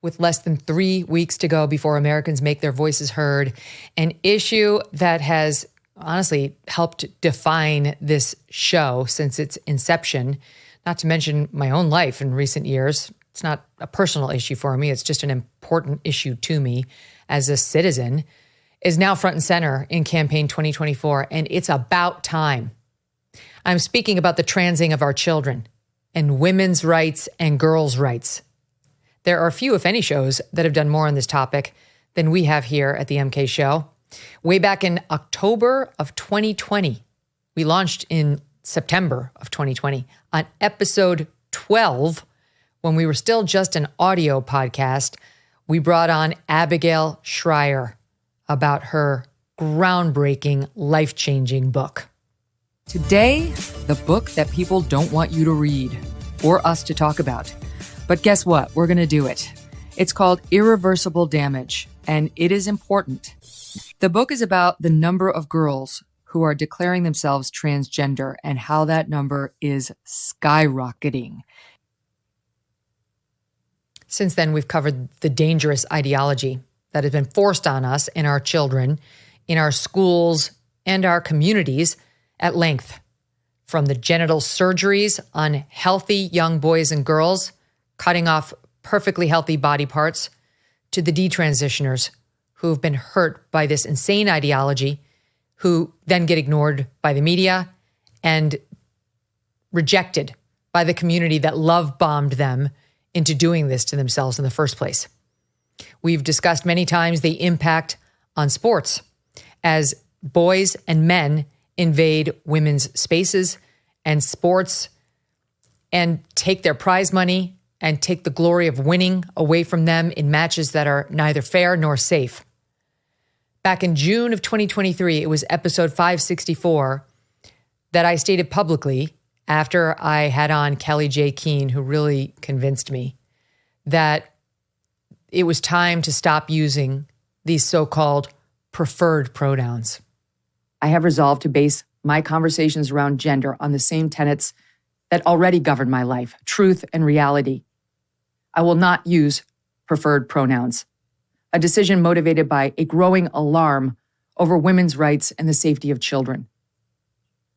with less than 3 weeks to go before Americans make their voices heard, an issue that has honestly helped define this show since its inception, not to mention my own life in recent years. It's not a personal issue for me. It's just an important issue to me as a citizen, is now front and center in campaign 2024, and it's about time. I'm speaking about the transing of our children and women's rights and girls' rights. There are few, if any, shows that have done more on this topic than we have here at the MK Show. Way back in October of 2020, we launched in September of 2020 on episode 12, when we were still just an audio podcast. We brought on Abigail Schreier about her groundbreaking, life-changing book. Today, the book that people don't want you to read or us to talk about. But guess what? We're going to do it. It's called Irreversible Damage, and it is important. The book is about the number of girls who are declaring themselves transgender and how that number is skyrocketing. Since then, we've covered the dangerous ideology that has been forced on us and our children, in our schools and our communities at length. From the genital surgeries on healthy young boys and girls, cutting off perfectly healthy body parts, to the detransitioners who have been hurt by this insane ideology, who then get ignored by the media and rejected by the community that love-bombed them into doing this to themselves in the first place. We've discussed many times the impact on sports as boys and men invade women's spaces and sports and take their prize money and take the glory of winning away from them in matches that are neither fair nor safe. Back in June of 2023, it was episode 564 that I stated publicly, after I had on Kelly J. Keene, who really convinced me, that it was time to stop using these so-called preferred pronouns. I have resolved to base my conversations around gender on the same tenets that already govern my life: truth and reality. I will not use preferred pronouns, a decision motivated by a growing alarm over women's rights and the safety of children.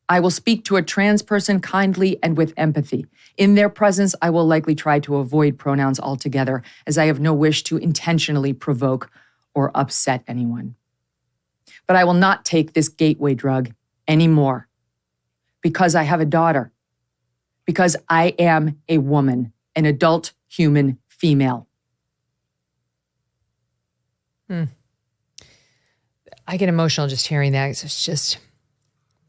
I will speak to a trans person kindly and with empathy. In their presence, I will likely try to avoid pronouns altogether, as I have no wish to intentionally provoke or upset anyone. But I will not take this gateway drug anymore, because I have a daughter, because I am a woman, an adult human female. I get emotional just hearing that. It's just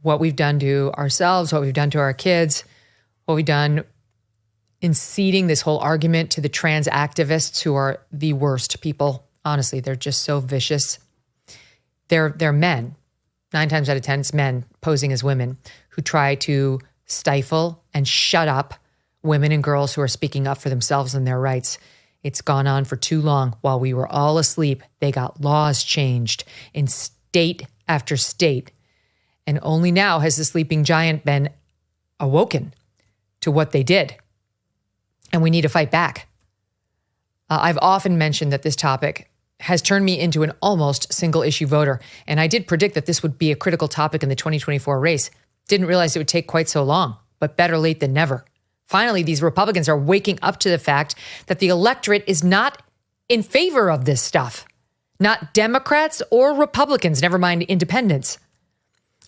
what we've done to ourselves, what we've done to our kids, what we've done in seeding this whole argument to the trans activists, who are the worst people. Honestly, they're just so vicious. They're men. 9 times out of 10, it's men posing as women who try to stifle and shut up women and girls who are speaking up for themselves and their rights. It's gone on for too long. While we were all asleep, they got laws changed in state after state. And only now has the sleeping giant been awoken to what they did. And we need to fight back. I've often mentioned that this topic has turned me into an almost single-issue voter. And I did predict that this would be a critical topic in the 2024 race. Didn't realize it would take quite so long, but better late than never. Finally, these Republicans are waking up to the fact that the electorate is not in favor of this stuff. Not Democrats or Republicans, never mind independents.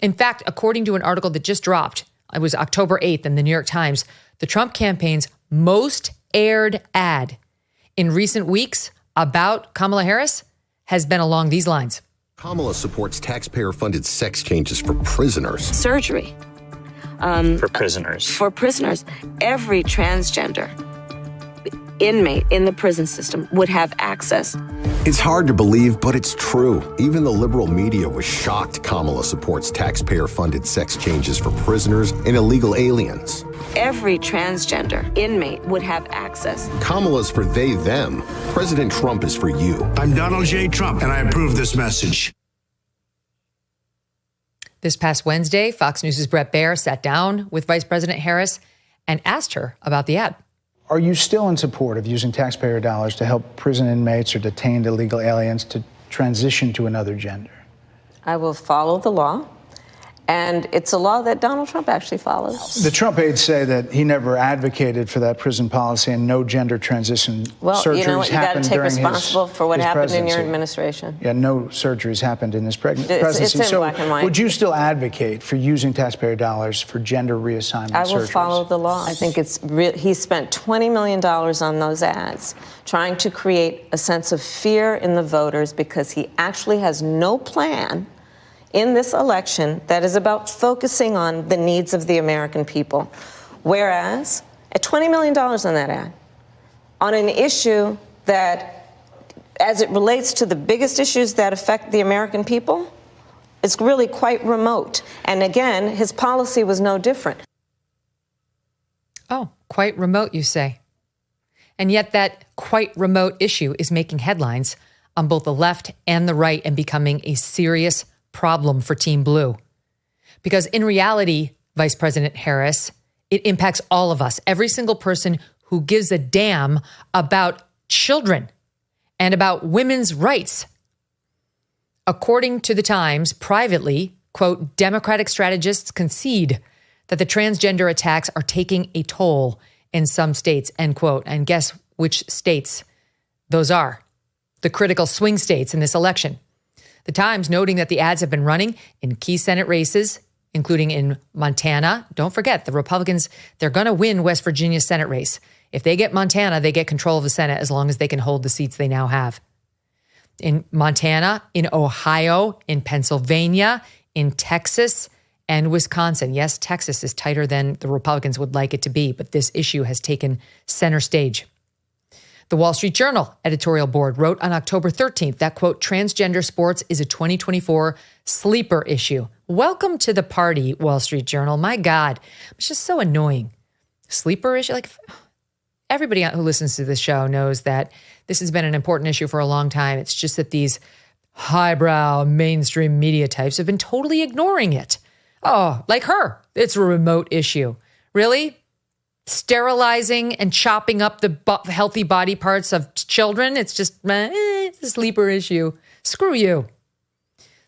In fact, according to an article that just dropped, it was October 8th in the New York Times, the Trump campaign's most aired ad in recent weeks about Kamala Harris has been along these lines. Kamala supports taxpayer-funded sex changes for prisoners. Surgery. For prisoners. For prisoners. Every transgender inmate in the prison system would have access. It's hard to believe, but it's true. Even the liberal media was shocked Kamala supports taxpayer-funded sex changes for prisoners and illegal aliens. Every transgender inmate would have access. Kamala's for they, them. President Trump is for you. I'm Donald J. Trump, and I approve this message. This past Wednesday, Fox News' Bret Baier sat down with Vice President Harris and asked her about the ad. Are you still in support of using taxpayer dollars to help prison inmates or detained illegal aliens to transition to another gender? I will follow the law. And it's a law that Donald Trump actually follows. The Trump aides say that he never advocated for that prison policy and no gender transition surgeries you know what? You got to take responsible for what happened presidency. in your administration. Yeah, no surgeries happened in this presidency. It's in black and white. Would you still advocate for using taxpayer dollars for gender reassignment surgeries? I will follow the law. I think he spent $20 million on those ads, trying to create a sense of fear in the voters because he actually has no plan in this election that is about focusing on the needs of the American people. Whereas, at $20 million on that ad, on an issue that, as it relates to the biggest issues that affect the American people, it's really quite remote. And again, his policy was no different. Oh, quite remote, you say. And yet that quite remote issue is making headlines on both the left and the right and becoming a serious problem for Team Blue. Because in reality, Vice President Harris, it impacts all of us, every single person who gives a damn about children and about women's rights. According to the Times, privately, quote, Democratic strategists concede that the transgender attacks are taking a toll in some states, end quote. And guess which states those are? The critical swing states in this election. The Times noting that the ads have been running in key Senate races, including in Montana. Don't forget, the Republicans, they're going to win West Virginia's Senate race. If they get Montana, they get control of the Senate as long as they can hold the seats they now have. In Montana, in Ohio, in Pennsylvania, in Texas, and Wisconsin. Yes, Texas is tighter than the Republicans would like it to be, but this issue has taken center stage. The Wall Street Journal editorial board wrote on October 13th that, quote, transgender sports is a 2024 sleeper issue. Welcome to the party, Wall Street Journal. My God, it's just so annoying. Sleeper issue? Like, everybody who listens to this show knows that this has been an important issue for a long time. It's just that these highbrow mainstream media types have been totally ignoring it. Oh, like her. It's a remote issue. Really? Sterilizing and chopping up the healthy body parts of children. It's just it's a sleeper issue. Screw you.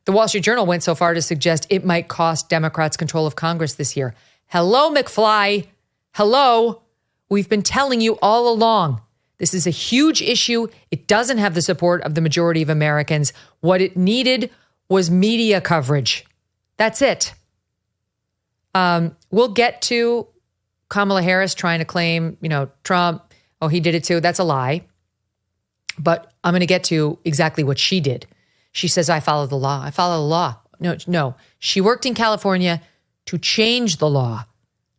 The Wall Street Journal went so far to suggest it might cost Democrats control of Congress this year. Hello, McFly. Hello. We've been telling you all along. This is a huge issue. It doesn't have the support of the majority of Americans. What it needed was media coverage. That's it. We'll get to Kamala Harris trying to claim, Trump, oh, he did it too. That's a lie. But I'm going to get to exactly what she did. She says, I follow the law. I follow the law. No. She worked in California to change the law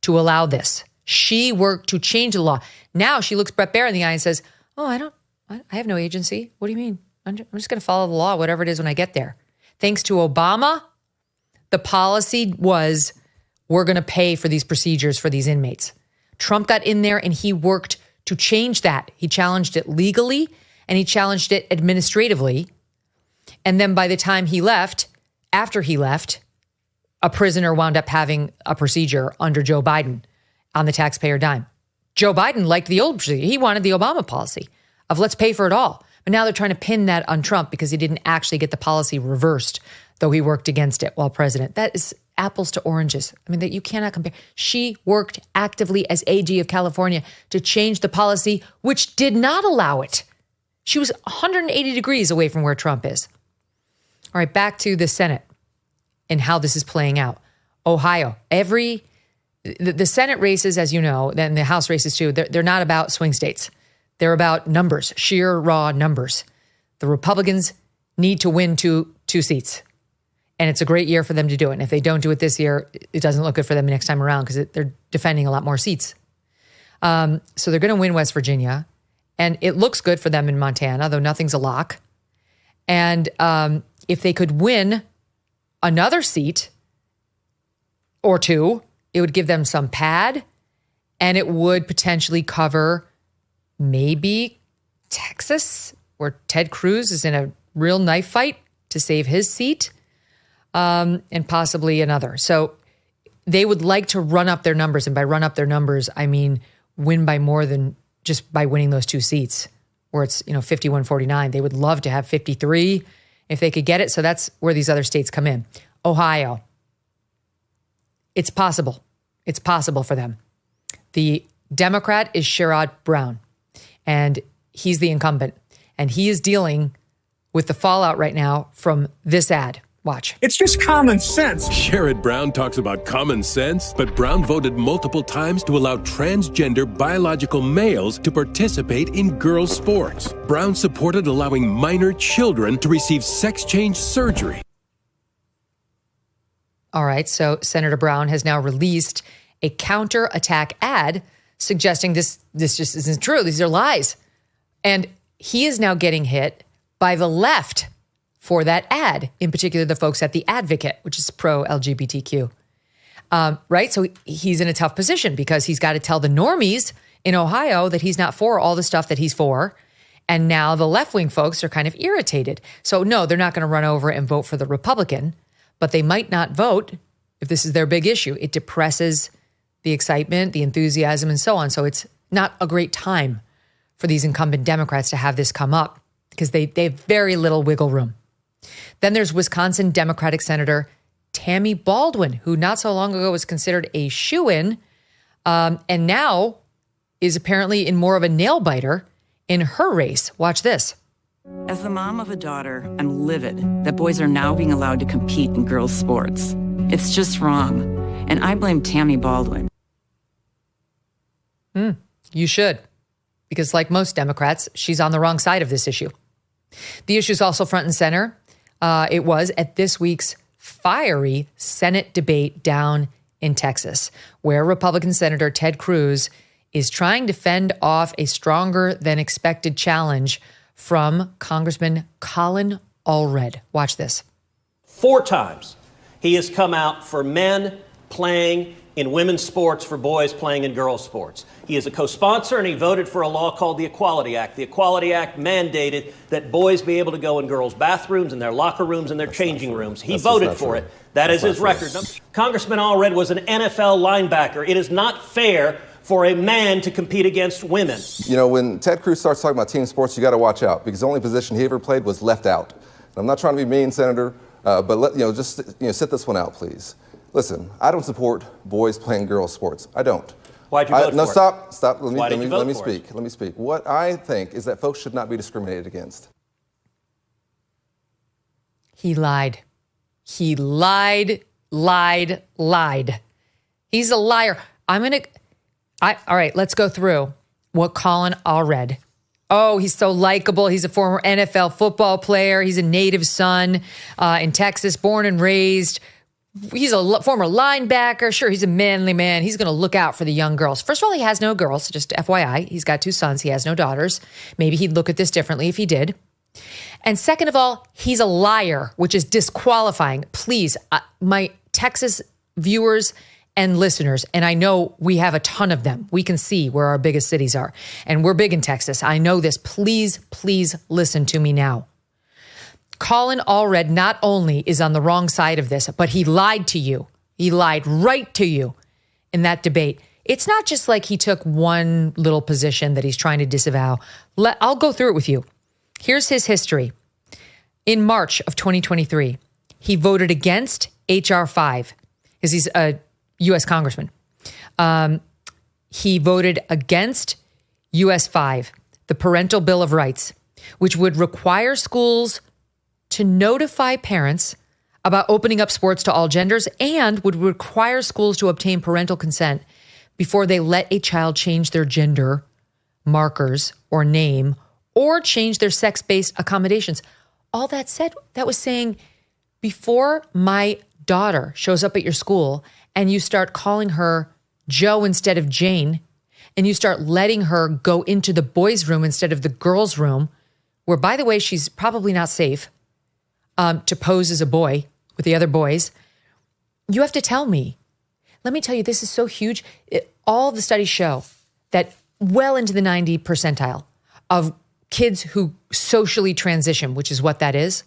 to allow this. She worked to change the law. Now she looks Brett Baier in the eye and says, oh, I have no agency. What do you mean? I'm just going to follow the law, whatever it is when I get there. Thanks to Obama, the policy was, we're going to pay for these procedures for these inmates. Trump got in there and he worked to change that. He challenged it legally and he challenged it administratively. And then by the time he left, after he left, a prisoner wound up having a procedure under Joe Biden on the taxpayer dime. Joe Biden liked the old procedure. He wanted the Obama policy of let's pay for it all. But now they're trying to pin that on Trump because he didn't actually get the policy reversed, though he worked against it while president. That is apples to oranges. I mean, that you cannot compare. She worked actively as AG of California to change the policy, which did not allow it. She was 180 degrees away from where Trump is. All right, back to the Senate and how this is playing out. Ohio, the Senate races, as you know, and the House races too, they're not about swing states. They're about numbers, sheer raw numbers. The Republicans need to win two seats. And it's a great year for them to do it. And if they don't do it this year, it doesn't look good for them next time around because they're defending a lot more seats. So they're going to win West Virginia. And it looks good for them in Montana, though nothing's a lock. And if they could win another seat or two, it would give them some pad. And it would potentially cover maybe Texas, where Ted Cruz is in a real knife fight to save his seat. And possibly another. So they would like to run up their numbers. And by run up their numbers, I mean win by more than just by winning those 2 seats where it's, 51-49. They would love to have 53 if they could get it. So that's where these other states come in. Ohio. It's possible. It's possible for them. The Democrat is Sherrod Brown, and he's the incumbent. And he is dealing with the fallout right now from this ad. Watch. It's just common sense. Sherrod Brown talks about common sense, but Brown voted multiple times to allow transgender biological males to participate in girls' sports. Brown supported allowing minor children to receive sex change surgery. All right, so Senator Brown has now released a counterattack ad suggesting this just isn't true. These are lies. And he is now getting hit by the left for that ad, in particular the folks at The Advocate, which is pro-LGBTQ. Right? So he's in a tough position because he's got to tell the normies in Ohio that he's not for all the stuff that he's for. And now the left-wing folks are kind of irritated. So no, they're not going to run over and vote for the Republican, but they might not vote if this is their big issue. It depresses the excitement, the enthusiasm, and so on. So it's not a great time for these incumbent Democrats to have this come up because they have very little wiggle room. Then there's Wisconsin Democratic Senator Tammy Baldwin, who not so long ago was considered a shoo-in, and now is apparently in more of a nail-biter in her race. Watch this. As the mom of a daughter, I'm livid that boys are now being allowed to compete in girls' sports. It's just wrong, and I blame Tammy Baldwin. You should, because like most Democrats, she's on the wrong side of this issue. The issue is also front and center. It was at this week's fiery Senate debate down in Texas, where Republican Senator Ted Cruz is trying to fend off a stronger than expected challenge from Congressman Colin Allred. Watch this. 4 times he has come out for men playing in women's sports, for boys playing in girls' sports. He is a co-sponsor, and he voted for a law called the Equality Act. The Equality Act mandated that boys be able to go in girls' bathrooms, in their locker rooms, and their changing rooms. He voted for it. That is his record. Congressman Allred was an NFL linebacker. It is not fair for a man to compete against women. You know, when Ted Cruz starts talking about team sports, you got to watch out, because the only position he ever played was left out. And I'm not trying to be mean, Senator, but sit this one out, please. Listen, I don't support boys playing girls' sports. I don't. Why'd you vote for it? No, stop. Let me speak. speak. What I think is that folks should not be discriminated against. He lied. He lied. He's a liar. All right, let's go through what Colin Allred. Oh, he's so likable. He's a former NFL football player. He's a native son in Texas, born and raised. He's a former linebacker. Sure, he's a manly man. He's going to look out for the young girls. First of all, he has no girls, just FYI. He's got 2 sons. He has no daughters. Maybe he'd look at this differently if he did. And second of all, he's a liar, which is disqualifying. Please, my Texas viewers and listeners, and I know we have a ton of them. We can see where our biggest cities are. And we're big in Texas. I know this. Please listen to me now. Colin Allred not only is on the wrong side of this, but he lied to you. He lied right to you in that debate. It's not just like he took one little position that he's trying to disavow. I'll go through it with you. Here's his history. In March of 2023, he voted against H.R. 5 because he's a U.S. congressman. He voted against U.S. 5, the Parental Bill of Rights, which would require schools to notify parents about opening up sports to all genders and would require schools to obtain parental consent before they let a child change their gender markers or name or change their sex-based accommodations. All that said, that was saying before my daughter shows up at your school and you start calling her Joe instead of Jane, and you start letting her go into the boys' room instead of the girls' room, where, by the way, she's probably not safe, to pose as a boy with the other boys, you have to tell me. Let me tell you, this is so huge. All the studies show that well into the 90 percentile of kids who socially transition, which is what that is,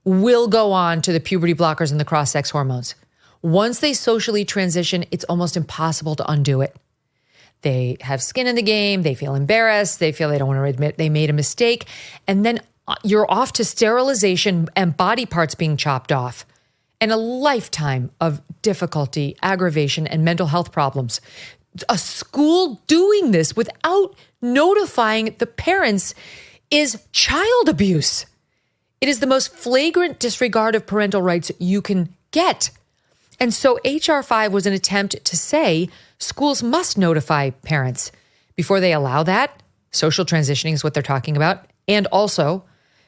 will go on to the puberty blockers and the cross-sex hormones. Once they socially transition, it's almost impossible to undo it. They have skin in the game. They feel embarrassed. They feel they don't want to admit they made a mistake. And then you're off to sterilization and body parts being chopped off and a lifetime of difficulty, aggravation, and mental health problems. A school doing this without notifying the parents is child abuse. It is the most flagrant disregard of parental rights you can get. And so HR 5 was an attempt to say schools must notify parents before they allow that. Social transitioning is what they're talking about. And also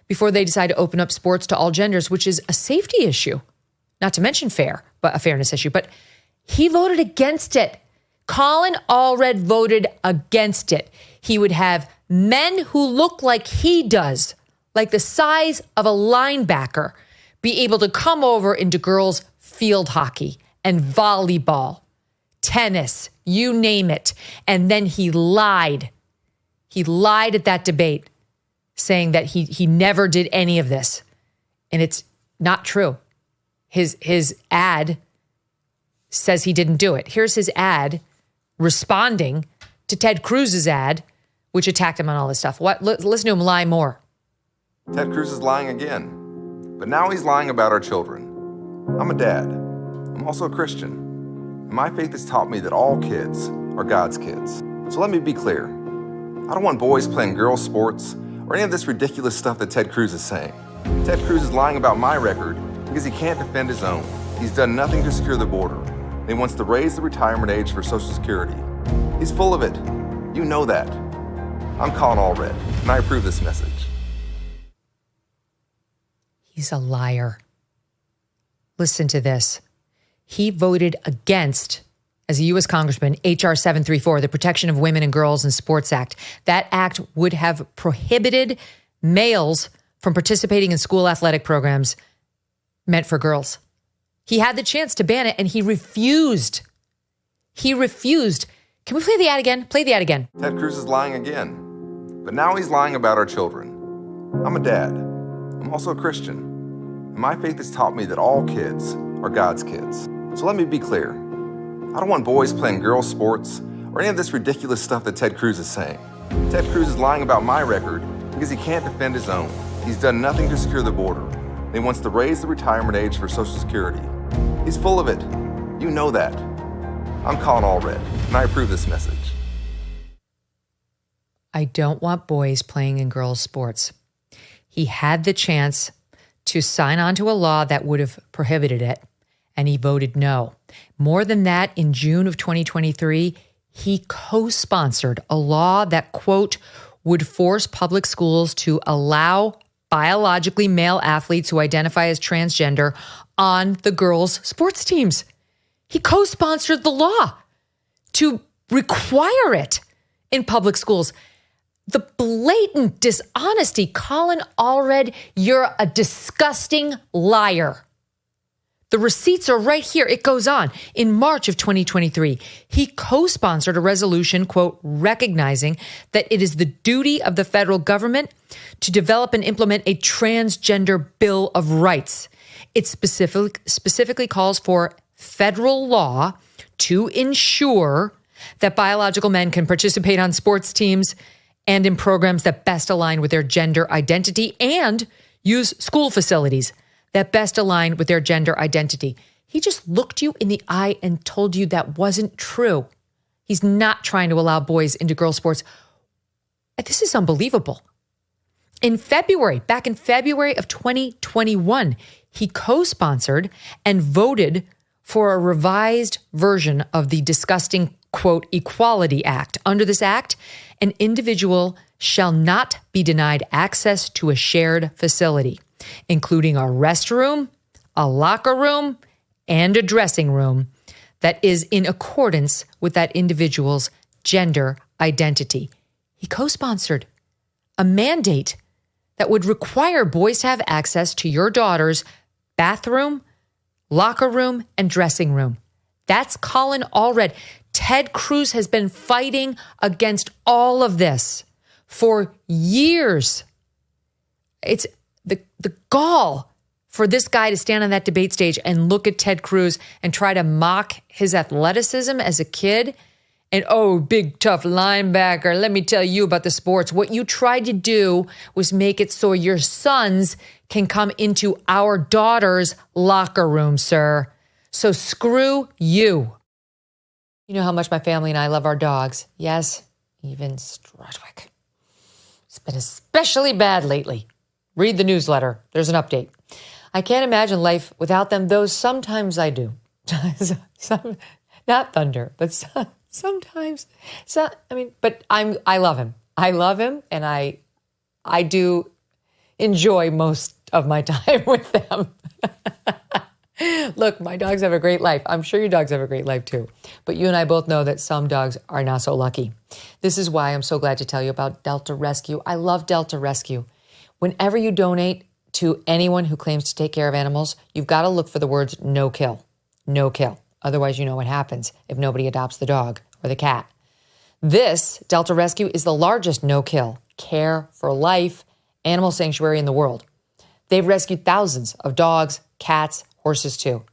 before they decide to open up sports to all genders, which is a safety issue, not to mention a fairness issue. But he voted against it. Colin Allred voted against it. He would have men who look like he does, like the size of a linebacker, be able to come over into girls' field hockey and volleyball, tennis, you name it. And then he lied. He lied at that debate, saying that he never did any of this. And it's not true. His ad says he didn't do it. Here's his ad responding to Ted Cruz's ad, which attacked him on all this stuff. Listen to him lie more. Ted Cruz is lying again, but now he's lying about our children. I'm a dad. I'm also a Christian. And my faith has taught me that all kids are God's kids. So let me be clear. I don't want boys playing girls' sports or any of this ridiculous stuff that Ted Cruz is saying. Ted Cruz is lying about my record because he can't defend his own. He's done nothing to secure the border. And he wants to raise the retirement age for Social Security. He's full of it. You know that. I'm Colin Allred, and I approve this message. He's a liar. Listen to this. He voted against, as a U.S. Congressman, H.R. 734, the Protection of Women and Girls in Sports Act. That act would have prohibited males from participating in school athletic programs meant for girls. He had the chance to ban it, and he refused. He refused. Can we play the ad again? Play the ad again. Ted Cruz is lying again, but now he's lying about our children. I'm a dad. I'm also a Christian. And my faith has taught me that all kids are God's kids. So let me be clear. I don't want boys playing girls' sports or any of this ridiculous stuff that Ted Cruz is saying. Ted Cruz is lying about my record because he can't defend his own. He's done nothing to secure the border. And he wants to raise the retirement age for Social Security. He's full of it. You know that. I'm Colin Allred, and I approve this message. I don't want boys playing in girls' sports. He had the chance to sign on to a law that would have prohibited it, and he voted no. More than that, in June of 2023, he co-sponsored a law that, quote, would force public schools to allow biologically male athletes who identify as transgender on the girls' sports teams. He co-sponsored the law to require it in public schools. The blatant dishonesty. Colin Allred, you're a disgusting liar. The receipts are right here. It goes on. In March of 2023, he co-sponsored a resolution, quote, recognizing that it is the duty of the federal government to develop and implement a transgender Bill of Rights. It specifically calls for federal law to ensure that biological men can participate on sports teams and in programs that best align with their gender identity and use school facilities that best align with their gender identity. He just looked you in the eye and told you that wasn't true. He's not trying to allow boys into girls' sports. This is unbelievable. Back in February of 2021, he co-sponsored and voted for a revised version of the disgusting, quote, Equality Act. Under this act, an individual shall not be denied access to a shared facility, including a restroom, a locker room, and a dressing room that is in accordance with that individual's gender identity. He co-sponsored a mandate that would require boys to have access to your daughter's bathroom, locker room, and dressing room. That's Colin Allred. Ted Cruz has been fighting against all of this for years. It's the gall for this guy to stand on that debate stage and look at Ted Cruz and try to mock his athleticism as a kid And oh, big tough linebacker, let me tell you about the sports. What you tried to do was make it so your sons can come into our daughter's locker room, sir. So screw you. You know how much my family and I love our dogs. Yes, even Strudwick. It's been especially bad lately. Read the newsletter. There's an update. I can't imagine life without them, though sometimes I do. Not Thunder, but sometimes. But I love him. I love him, and I do enjoy most of my time with them. Look, my dogs have a great life. I'm sure your dogs have a great life too. But you and I both know that some dogs are not so lucky. This is why I'm so glad to tell you about Delta Rescue. I love Delta Rescue. Whenever you donate to anyone who claims to take care of animals, you've got to look for the words no kill. No kill. Otherwise, you know what happens if nobody adopts the dog or the cat. This, Delta Rescue, is the largest no-kill, care for life animal sanctuary in the world. They've rescued thousands of dogs, cats, horses too.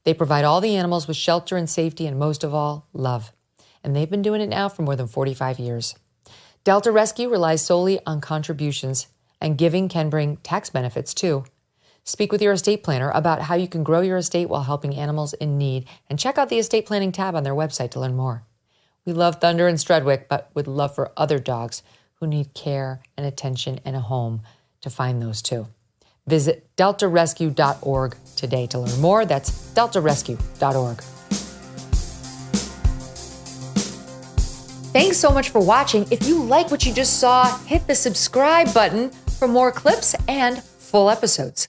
They provide all the animals with shelter and safety and most of all, love. And they've been doing it now for more than 45 years. Delta Rescue relies solely on contributions, and giving can bring tax benefits too. Speak with your estate planner about how you can grow your estate while helping animals in need, and check out the estate planning tab on their website to learn more. We love Thunder and Strudwick, but would love for other dogs who need care and attention and a home to find those too. Visit deltarescue.org today to learn more. That's deltarescue.org. Thanks so much for watching. If you like what you just saw, hit the subscribe button for more clips and full episodes.